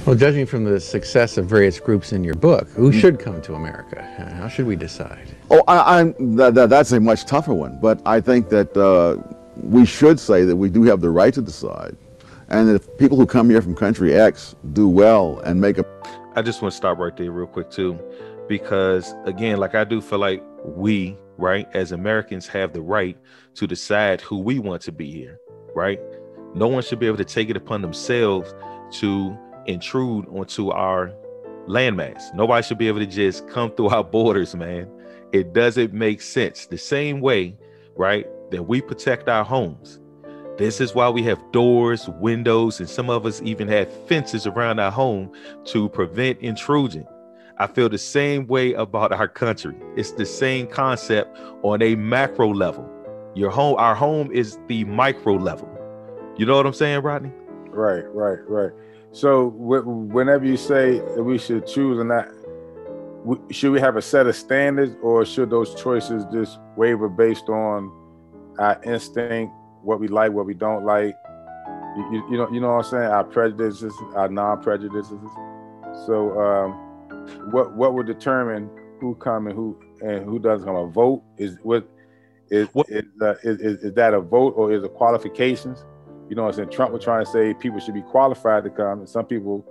Well, judging from the success of various groups in your book, who should come to America? How should we decide? Oh, that's a much tougher one. But I think that we should say that we do have the right to decide, and that if people who come here from country X do well and make a. I just want to stop right there real quick too, because again, like I do feel like we, right, as Americans have the right to decide who we want to be here, right? No one should be able to take it upon themselves to intrude onto our landmass. Nobody should be able to just come through our borders, man. It doesn't make sense. The same way, right, that we protect our homes. This is why we have doors, windows, and some of us even have fences around our home to prevent intrusion. I feel the same way about our country. It's the same concept on a macro level. Your home, our home is the micro level. You know what I'm saying, Rodney? Right. So whenever you say that we should choose or not, should we have a set of standards, or should those choices just waver based on our instinct, what we like, what we don't like? You know what I'm saying? Our prejudices, our non-prejudices. So what would determine who come and who doesn't come? A vote is that a vote, or is it qualifications? You know what I'm saying? Trump was trying to say people should be qualified to come, and some people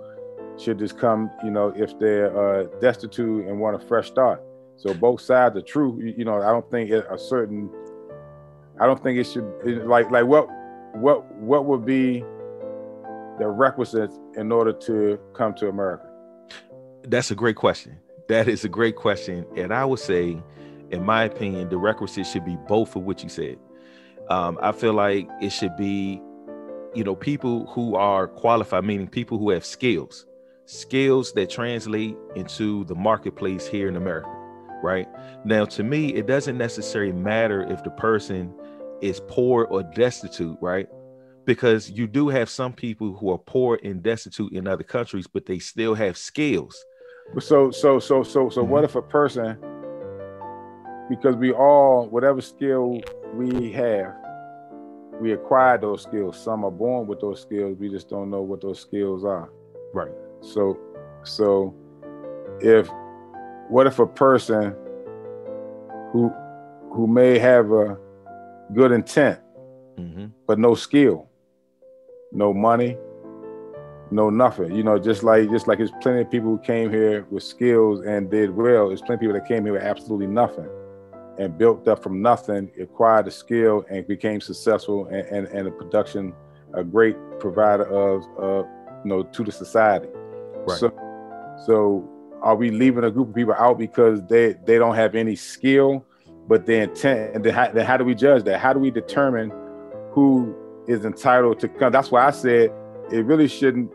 should just come, if they're destitute and want a fresh start. So both sides are true. I don't think it should, like what would be the requisites in order to come to America? That's a great question. That is a great question. And I would say, in my opinion, the requisites should be both of what you said. I feel like it should be, people who are qualified, meaning people who have skills that translate into the marketplace here in America, right? Now, to me, it doesn't necessarily matter if the person is poor or destitute, right? Because you do have some people who are poor and destitute in other countries, but they still have skills. So what if a person, because we all, whatever skill we have, we acquire those skills. Some are born with those skills. We just don't know what those skills are. Right. So what if a person who may have a good intent, but no skill, no money, no nothing, just like there's plenty of people who came here with skills and did well. There's plenty of people that came here with absolutely nothing and built up from nothing, acquired a skill, and became successful and a great provider of to the society. Right. So are we leaving a group of people out because they don't have any skill, but their intent? And then how do we judge that? How do we determine who is entitled to come? That's why I said it really shouldn't,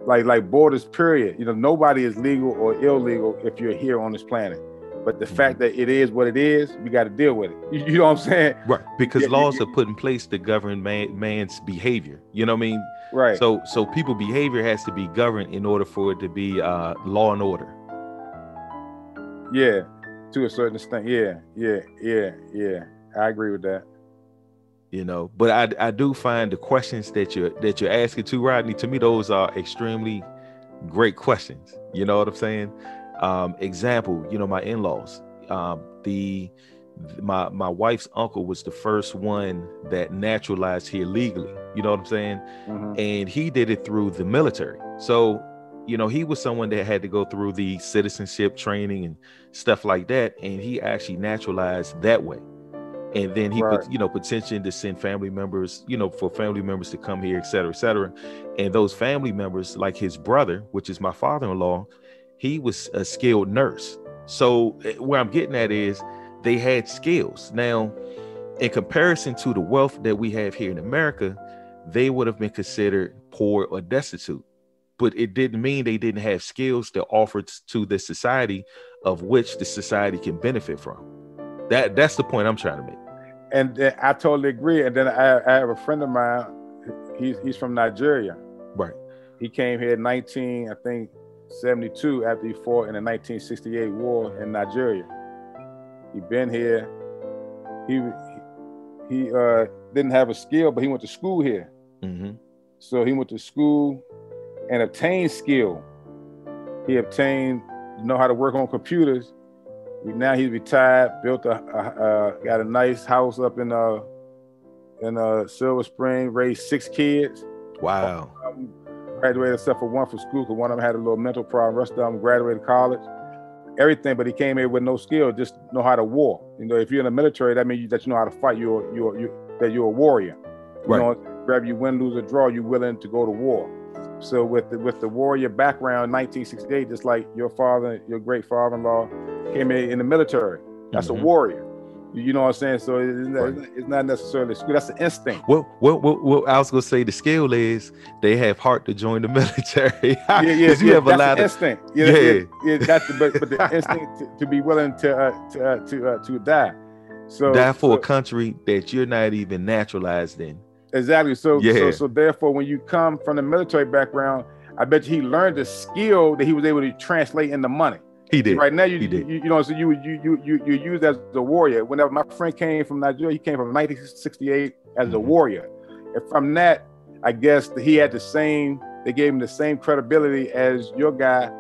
like borders, period. Nobody is legal or illegal if you're here on this planet. But the fact that it is what it is, we got to deal with it. You know what I'm saying? Right. Because laws are put in place to govern man's behavior. You know what I mean? Right. So people's behavior has to be governed in order for it to be law and order. Yeah, to a certain extent. Yeah. I agree with that. But I do find the questions that you're asking to, Rodney, to me, those are extremely great questions. You know what I'm saying? Example, my in-laws, my wife's uncle was the first one that naturalized here legally. You know what I'm saying? Mm-hmm. And he did it through the military. So, he was someone that had to go through the citizenship training and stuff like that. And he actually naturalized that way. And then he petitioned to send family members, for family members to come here, et cetera, et cetera. And those family members, like his brother, which is my father-in-law, he was a skilled nurse. So where I'm getting at is they had skills. Now, in comparison to the wealth that we have here in America, they would have been considered poor or destitute. But it didn't mean they didn't have skills to offer to the society of which the society can benefit from. That's the point I'm trying to make. And I totally agree. And then I have a friend of mine. He's from Nigeria. Right. He came here in 1972 after he fought in the 1968 war in Nigeria. He been here. He didn't have a skill, but he went to school here. Mm-hmm. So he went to school, and obtained skill. He obtained know how to work on computers. Now he's retired, got a nice house up in Silver Spring, raised 6 kids. Wow. Graduated except for one from school because one of them had a little mental problem. Rest of them graduated college. Everything, but he came here with no skill, just know how to war. You know, if you're in the military, that means that you know how to fight. That you're a warrior. You know, whether you win, lose, or draw, you're willing to go to war. So with the warrior background, 1968, just like your great father-in-law came in the military. That's a warrior. You know what I'm saying? So it's not necessarily skill. That's an instinct. Well, I was gonna say the skill is they have heart to join the military. You have a lot of instinct. But the instinct to be willing to die. So die for a country that you're not even naturalized in. Exactly. So therefore, when you come from the military background, I bet you he learned the skill that he was able to translate into money. He did. Right now, you know, so you used as a warrior. Whenever my friend came from Nigeria, he came from 1968 as a warrior. And from that, I guess he had they gave him the same credibility as your guy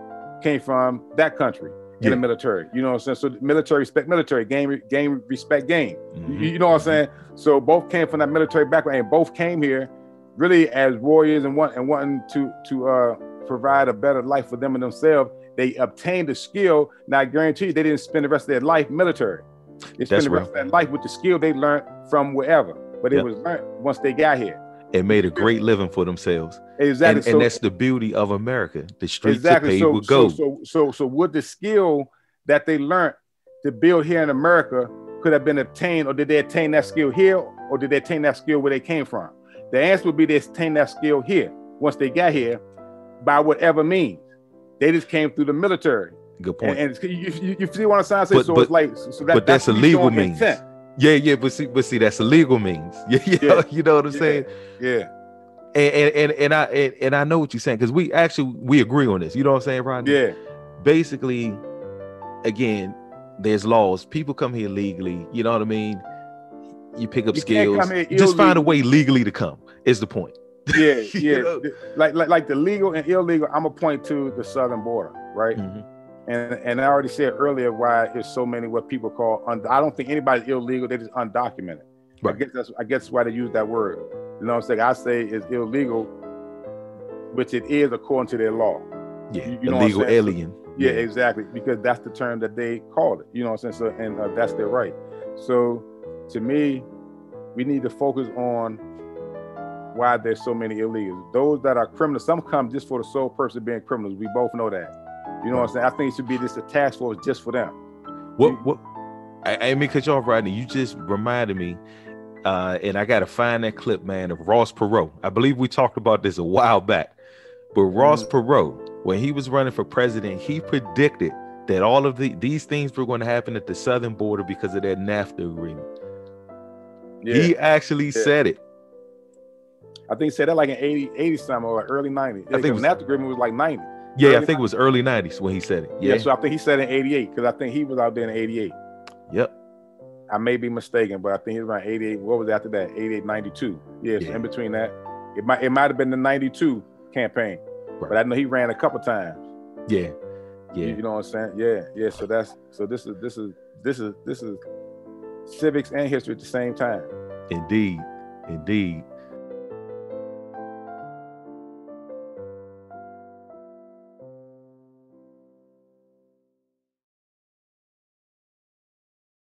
came from that country in the military. You know what I'm saying? So military respect military, game respect game. You know what I'm saying? So both came from that military background and both came here really as warriors and wanting to provide a better life for them and themselves. They obtained the skill. Now, I guarantee you, they didn't spend the rest of their life military. They spent the rest of their life with the skill they learned from wherever. But it was learned once they got here. And made a great living for themselves. Exactly. And that's the beauty of America. The streets are paved with gold. So would the skill that they learned to build here in America could have been obtained, or did they attain that skill here, or did they attain that skill where they came from? The answer would be they attained that skill here once they got here by whatever means. They just came through the military. Good point. And you see what I'm saying? But that's a legal means. Intent. Yeah. But see, that's a legal means. Yeah. You know what I'm saying? Yeah. And I know what you're saying because we agree on this. You know what I'm saying, Rodney? Yeah. Basically, again, there's laws. People come here legally. You know what I mean? You pick up skills. Just find a way legally to come. Is the point? Yeah. like the legal and illegal. I'm gonna point to the southern border, right? And I already said earlier why there's so many what people call I don't think anybody's illegal. They're just undocumented. Right. I guess why they use that word. You know what I'm saying? I say it's illegal, which it is according to their law. Yeah, you know illegal alien. Yeah, exactly. Because that's the term that they called it. You know what I'm saying? So and that's their right. So to me, we need to focus on why there's so many illegals. Those that are criminals, some come just for the sole purpose of being criminals. We both know that. You know what I'm saying? I think it should be just a task force just for them. What? I mean, cut you off, Rodney. You just reminded me, and I got to find that clip, man, of Ross Perot. I believe we talked about this a while back. But Ross Perot, when he was running for president, he predicted that all of these things were going to happen at the southern border because of that NAFTA agreement. Yeah. He actually said it. I think he said that like in 80 something or early 90s. I think the NAFTA agreement was like 90. Yeah, I think it was early 90s when he said it. Yeah, so I think he said it in 88 because I think he was out there in 88. Yep. I may be mistaken, but I think he was around 88. What was after that? 88, 92. Yeah, so in between that. It might have been the 92 campaign. Right. But I know he ran a couple times. Yeah. You know what I'm saying? Yeah. So this is civics and history at the same time. Indeed.